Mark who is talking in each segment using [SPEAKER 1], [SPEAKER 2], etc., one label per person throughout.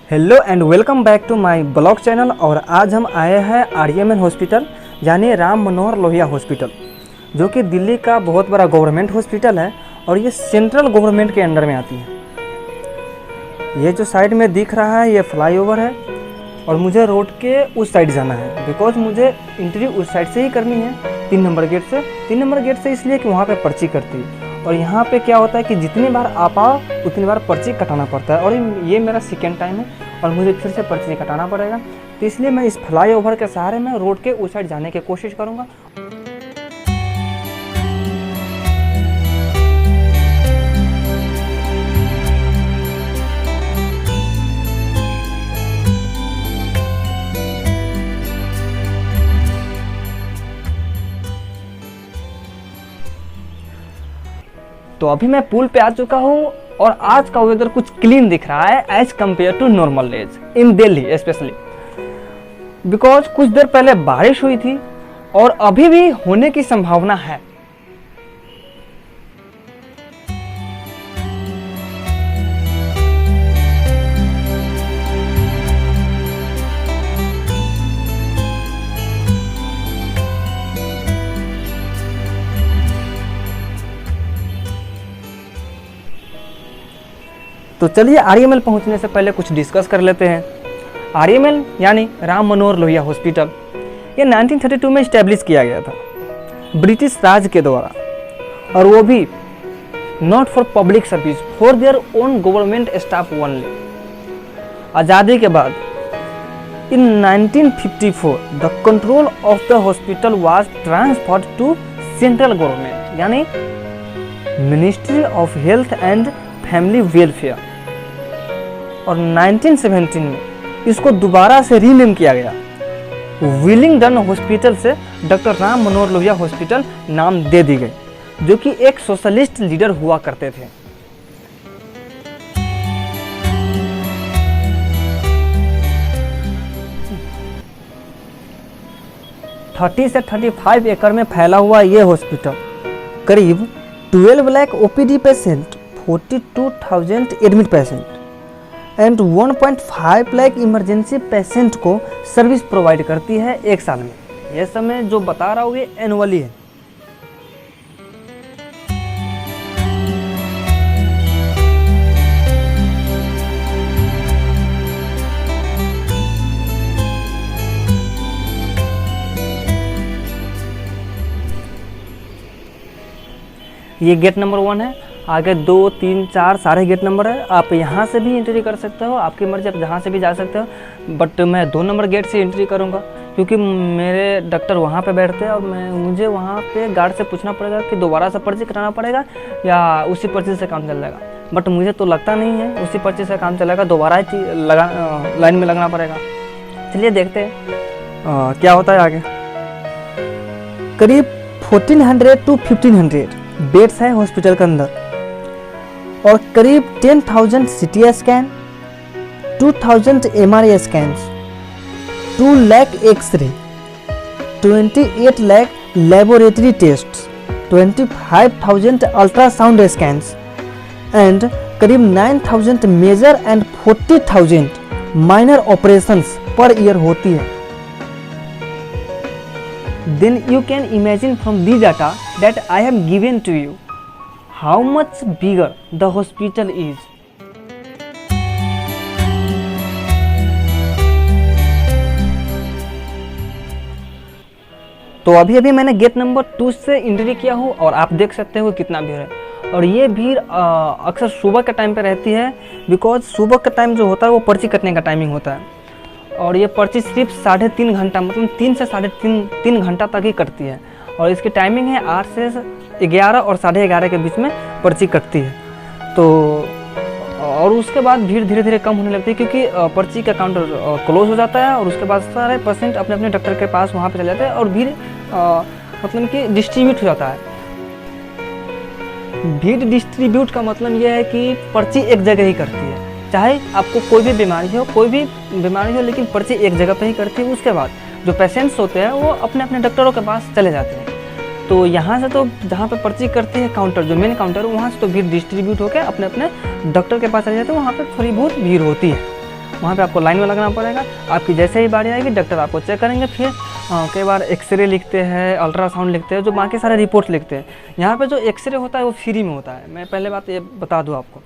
[SPEAKER 1] Hello and welcome back to my blog channel. और आज हम आए हैं आर्यमन हॉस्पिटल यानी राम मनोहर लोहिया हॉस्पिटल, जो कि दिल्ली का बहुत बड़ा गवर्नमेंट हॉस्पिटल है और ये सेंट्रल गवर्नमेंट के अंडर में आती है। ये जो साइड में दिख रहा है ये फ्लाईओवर है और मुझे रोड के उस साइड जाना है बिकॉज मुझे एंट्री उस साइड से ही करनी है, 3 नंबर गेट से। 3 नंबर गेट से इसलिए कि वहाँ पे पर्ची कटती है और यहाँ पे क्या होता है कि जितनी बार आप आओ उतनी बार पर्ची कटाना पड़ता है और ये मेरा सेकेंड टाइम है और मुझे फिर से पर्ची कटाना पड़ेगा। तो इसलिए मैं इस फ्लाईओवर के सहारे में रोड के उस साइड जाने की कोशिश करूँगा। तो अभी मैं पुल पे आ चुका हूँ और आज का वेदर कुछ क्लीन दिख रहा है as compare to normal days in Delhi specially, because कुछ देर पहले बारिश हुई थी और अभी भी होने की संभावना है। तो चलिए आर्यमन पहुंचने से पहले कुछ डिस्कस कर लेते हैं। आर्यमन यानी राम मनोहर लोहिया हॉस्पिटल ये 1932 में इस्टेब्लिश किया गया था ब्रिटिश राज के द्वारा, और वो भी not for public service, for their own government staff only. आज़ादी के बाद in 1954 the control of the hospital was transferred to central government यानी ministry of health and family welfare, और 1917 में इसको दोबारा से रीनेम किया गया। विलिंगडन हॉस्पिटल से डॉक्टर राम मनोहर लोहिया हॉस्पिटल नाम दे दी गई, जो कि एक सोशलिस्ट लीडर हुआ करते थे। $30 से 35 एकड़ में फैला हुआ ये हॉस्पिटल करीब 12 lakh OPD patient, 42,000 admit patient and 1.5 lakh emergency patient को सर्विस प्रोवाइड करती है एक साल में। ये सब मैं जो बता रहा हूँ ये एनुअली है। ये गेट नंबर 1 है, आगे 2, 3, 4 सारे गेट नंबर है। आप यहाँ से भी एंट्री कर सकते हो, आपकी मर्जी, आप जहाँ से भी जा सकते हो। बट मैं 2 नंबर गेट से एंट्री करूँगा क्योंकि मेरे डॉक्टर वहाँ पे बैठते हैं और मुझे वहाँ पे गार्ड से पूछना पड़ेगा कि दोबारा से पर्ची कटाना पड़ेगा या उसी पर्ची से काम चल जाएगा। बट मुझे तो लगता नहीं है उसी पर्ची से काम चलेगा, दोबारा ही लाइन में लगना पड़ेगा। चलिए देखते हैं क्या होता है आगे। करीब 1400 to 1500 बेड्स हैं हॉस्पिटल के अंदर और करीब 10,000 CT scan, 2,000 MRI scans, 2 lakh xray, 28 lakh laboratory tests, 25,000 ultrasound scans and करीब 9,000 major and 40,000 minor operations per year होती है। Then you can imagine from the data that I have given to you how much bigger the hospital is. तो अभी मैंने gate number 2 से entry किया हूँ और आप देख सकते हो कितना भीड़ है। और ये भीड़ अक्सर सुबह के टाइम पे रहती है बिकॉज सुबह का टाइम जो होता है वो पर्ची कटने का टाइमिंग होता है और ये पर्ची सिर्फ 3.5 घंटा मतलब 3 से 3.5 घंटा तक ही कटती है। और इसकी टाइमिंग है 8 से 11 और 11:30 के बीच में पर्ची कटती है। तो और उसके बाद भीड़ धीरे धीरे कम होने लगती है क्योंकि पर्ची का काउंटर क्लोज हो जाता है और उसके बाद सारे पेशेंट अपने अपने डॉक्टर के पास वहाँ पे चले जाते हैं और भीड़ मतलब कि डिस्ट्रीब्यूट हो जाता है। भीड़ डिस्ट्रीब्यूट का मतलब ये है कि पर्ची एक जगह ही करती है, चाहे आपको कोई भी बीमारी हो लेकिन पर्ची एक जगह पे ही करती है। उसके बाद जो पेशेंट्स होते हैं वो अपने अपने डॉक्टरों के पास चले जाते हैं। तो यहाँ से तो जहाँ पे पर्ची करते हैं काउंटर, जो मेन काउंटर है, वहाँ से तो भीड़ डिस्ट्रीब्यूट होकर अपने अपने डॉक्टर के पास चले जाते हैं। वहाँ पे थोड़ी बहुत भीड़ होती है वहाँ पे आपको लाइन में लगना पड़ेगा। आपकी जैसे ही बारी आएगी डॉक्टर आपको चेक करेंगे, फिर कई बार एक्सरे लिखते हैं, अल्ट्रासाउंड लिखते हैं, जो बाकी सारे रिपोर्ट्स लिखते हैं। यहाँ पे जो एक्सरे होता है वो फ्री में होता है, मैं पहले बात ये बता दूँ आपको।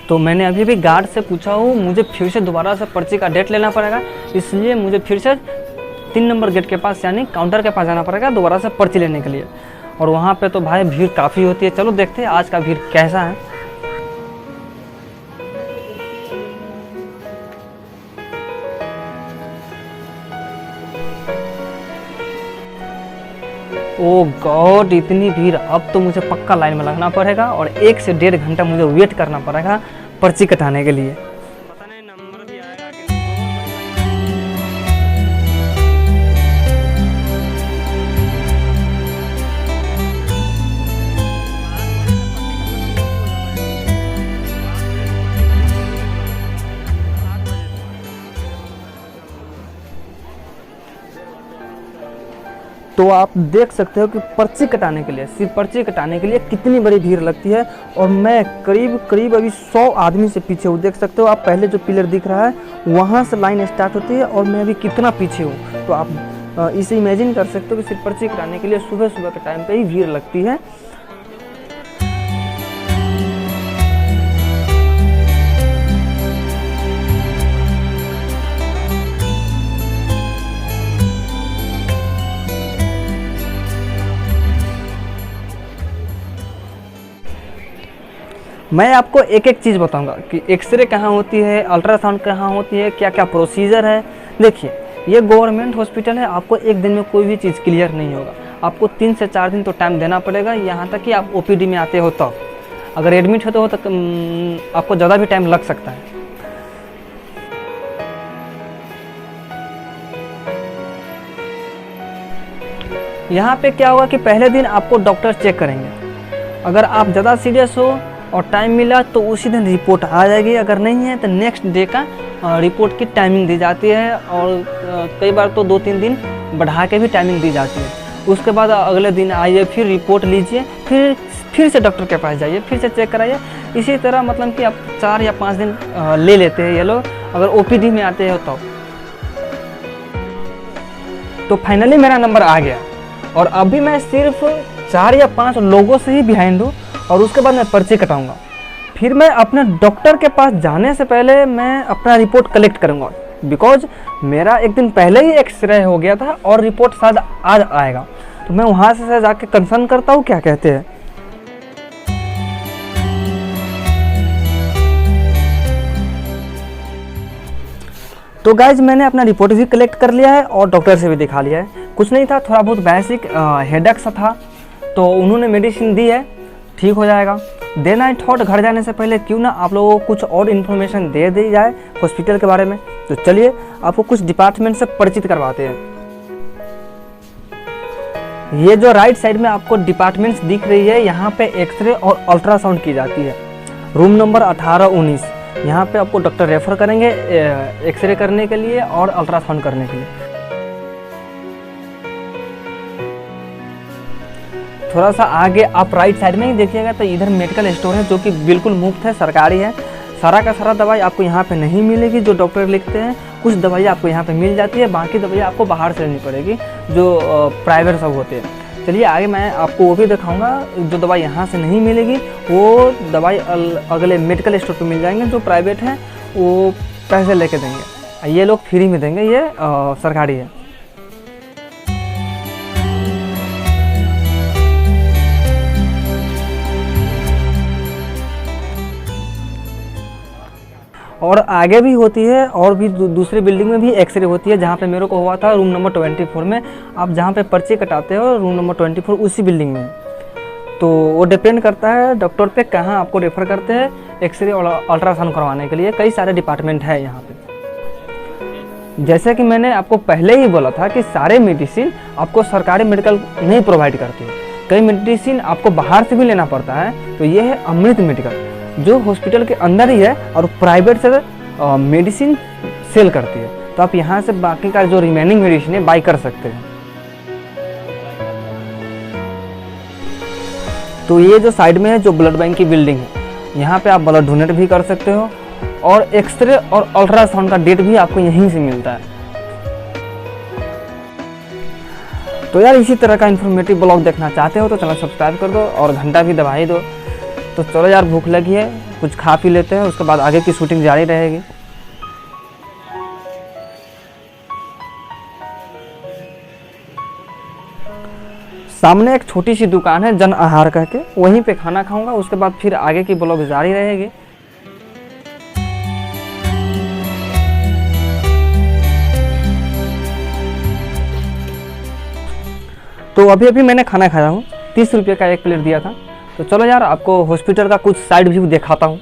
[SPEAKER 1] तो मैंने अभी भी गार्ड से पूछा हूँ, मुझे फिर से दोबारा से पर्ची का डेट लेना पड़ेगा, इसलिए मुझे फिर से 3 नंबर गेट के पास यानी काउंटर के पास जाना पड़ेगा दोबारा से पर्ची लेने के लिए। और वहाँ पे तो भाई भीड़ काफ़ी होती है। चलो देखते हैं आज का भीड़ कैसा है। ओ गॉड, इतनी भीड़! अब तो मुझे पक्का लाइन में लगना पड़ेगा और 1 से 1.5 घंटा मुझे वेट करना पड़ेगा पर्ची कटाने के लिए। पता नहीं नंबर भी आएगा कि तो आप देख सकते हो कि पर्ची कटाने के लिए, सिर्फ पर्ची कटाने के लिए कितनी बड़ी भीड़ लगती है। और मैं करीब अभी 100 आदमी से पीछे हूँ। देख सकते हो आप, पहले जो पिलर दिख रहा है वहाँ से लाइन स्टार्ट होती है और मैं अभी कितना पीछे हूँ। तो आप इसे इमेजिन कर सकते हो कि सिर्फ पर्ची कटाने के लिए सुबह के टाइम पे ही भीड़ लगती है। मैं आपको एक एक चीज़ बताऊंगा कि एक्सरे कहाँ होती है, अल्ट्रासाउंड कहाँ होती है, क्या क्या प्रोसीजर है। देखिए, ये गवर्नमेंट हॉस्पिटल है, आपको एक दिन में कोई भी चीज़ क्लियर नहीं होगा। आपको 3 से 4 दिन तो टाइम देना पड़ेगा, यहाँ तक कि आप ओपीडी में आते हो तब। अगर एडमिट होते हो तो आपको ज़्यादा भी टाइम लग सकता है। यहाँ पे क्या होगा कि पहले दिन आपको डॉक्टर चेक करेंगे। अगर आप ज़्यादा सीरियस हो और टाइम मिला तो उसी दिन रिपोर्ट आ जाएगी, अगर नहीं है तो नेक्स्ट डे का रिपोर्ट की टाइमिंग दी जाती है। और कई बार तो 2-3 दिन बढ़ा के भी टाइमिंग दी जाती है। उसके बाद अगले दिन आइए, फिर रिपोर्ट लीजिए, फिर से डॉक्टर के पास जाइए, फिर से चेक कराइए। इसी तरह मतलब कि आप 4 या 5 दिन ले लेते हैं ये लोग, अगर ओपीडी में आते हो तो फाइनली मेरा नंबर आ गया और अभी मैं सिर्फ 4 या 5 लोगों से ही बिहाइंड हूँ और उसके बाद मैं पर्ची कटाऊंगा। फिर मैं अपने डॉक्टर के पास जाने से पहले मैं अपना रिपोर्ट कलेक्ट करूंगा, बिकॉज मेरा एक दिन पहले ही एक्सरे हो गया था और रिपोर्ट शायद आज आएगा। तो मैं वहाँ से जाके कंसर्न करता हूँ क्या कहते हैं। तो गाइज मैंने अपना रिपोर्ट भी कलेक्ट कर लिया है और डॉक्टर से भी दिखा लिया है। कुछ नहीं था, थोड़ा बहुत बेसिक हेडेक सा था, तो उन्होंने मेडिसिन दी है, ठीक हो जाएगा। देन आई थॉट घर जाने से पहले क्यों ना आप लोगों को कुछ और इन्फॉर्मेशन दे दी जाए हॉस्पिटल के बारे में। तो चलिए आपको कुछ डिपार्टमेंट से परिचित करवाते हैं। ये जो राइट साइड में आपको डिपार्टमेंट्स दिख रही है, यहाँ पे एक्सरे और अल्ट्रासाउंड की जाती है। रूम नंबर 18-19, यहाँ पे आपको डॉक्टर रेफर करेंगे एक्सरे करने के लिए और अल्ट्रासाउंड करने के लिए। थोड़ा सा आगे आप राइट साइड में ही देखिएगा तो इधर मेडिकल स्टोर है जो कि बिल्कुल मुफ्त है, सरकारी है। सारा का सारा दवाई आपको यहाँ पे नहीं मिलेगी जो डॉक्टर लिखते हैं। कुछ दवाई आपको यहाँ पे मिल जाती है, बाकी दवाई आपको बाहर से लेनी पड़ेगी जो प्राइवेट सब होते हैं। चलिए आगे मैं आपको वो भी दिखाऊंगा। जो दवाई यहाँ से नहीं मिलेगी वो दवाई अगले मेडिकल स्टोर पे मिल जाएंगे, जो प्राइवेट है वो पैसे लेके देंगे, ये लोग फ्री में देंगे, ये सरकारी है। और आगे भी होती है और भी दूसरी बिल्डिंग में भी एक्सरे होती है, जहाँ पे मेरे को हुआ था रूम नंबर 24 में। आप जहाँ पे पर्ची कटाते हो रूम नंबर 24 उसी बिल्डिंग में। तो वो डिपेंड करता है डॉक्टर पे कहाँ आपको रेफ़र करते हैं एक्सरे और अल्ट्रासाउंड करवाने के लिए। कई सारे डिपार्टमेंट है यहाँ पे। जैसे कि मैंने आपको पहले ही बोला था कि सारे मेडिसिन आपको सरकारी मेडिकल नहीं प्रोवाइड करती है, कई मेडिसिन आपको बाहर से भी लेना पड़ता है। तो ये है अमृत मेडिकल, जो हॉस्पिटल के अंदर ही है और प्राइवेट से मेडिसिन सेल करती है। तो आप यहाँ से बाकी का जो रिमेनिंग मेडिसिन है बाई कर सकते हैं। तो ये जो साइड में है जो ब्लड बैंक की बिल्डिंग है, यहाँ पे आप ब्लड डोनेट भी कर सकते हो और एक्सरे और अल्ट्रासाउंड का डेट भी आपको यहीं से मिलता है। तो यार इसी तरह का इन्फॉर्मेटिव ब्लॉग देखना चाहते हो तो चैनल सब्सक्राइब कर दो और घंटा भी दबा ही दो। तो चलो यार भूख लगी है, कुछ खा पी लेते हैं, उसके बाद आगे की शूटिंग जारी रहेगी। सामने एक छोटी सी दुकान है जन आहार कह के, वहीं पे खाना खाऊंगा, उसके बाद फिर आगे की ब्लॉग जारी रहेगी। तो अभी अभी मैंने खाना खाया हूँ, 30 रुपये का एक प्लेट दिया था। तो चलो यार आपको हॉस्पिटल का कुछ साइड व्यू दिखाता हूँ।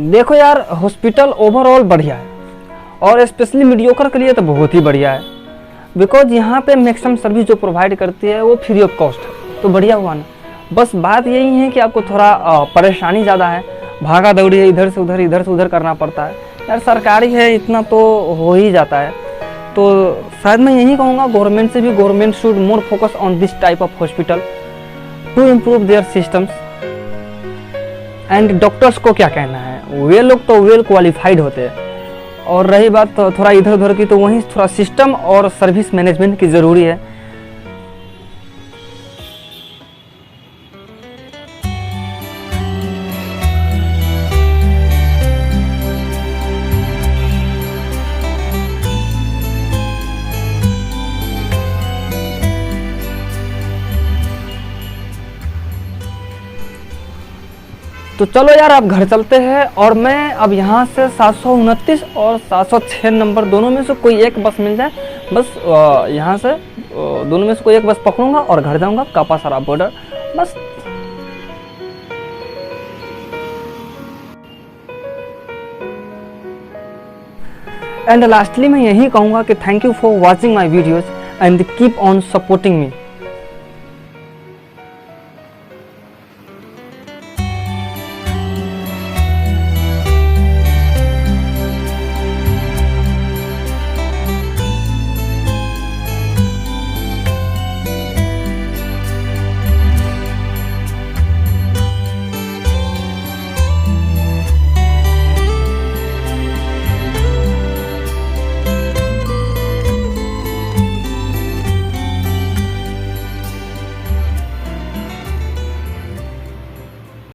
[SPEAKER 1] देखो यार हॉस्पिटल ओवरऑल बढ़िया है और स्पेशली मीडियोकर के लिए तो बहुत ही बढ़िया है, बिकॉज यहाँ पे मैक्सिमम सर्विस जो प्रोवाइड करती है वो फ्री ऑफ कॉस्ट है, तो बढ़िया हुआ ना। बस बात यही है कि आपको थोड़ा परेशानी ज़्यादा है, भागा दौड़ी है, इधर से उधर करना पड़ता है। यार सरकारी है इतना तो हो ही जाता है। तो शायद मैं यही कहूँगा गवर्नमेंट से भी, government should more focus on this type of hospital to improve their systems. And doctors को क्या कहना है, वे लोग तो वेल क्वालिफाइड होते हैं। और रही बात तो थोड़ा इधर उधर की, तो वहीं थोड़ा सिस्टम और सर्विस मैनेजमेंट की ज़रूरी है। तो चलो यार अब घर चलते हैं और मैं अब यहाँ से 729 और 706 नंबर दोनों में से कोई एक बस मिल जाए, बस यहाँ से दोनों में से कोई एक बस पकड़ूंगा और घर जाऊंगा, कापासारा बॉर्डर बस। एंड लास्टली मैं यही कहूँगा कि thank you for watching my videos and keep on supporting me.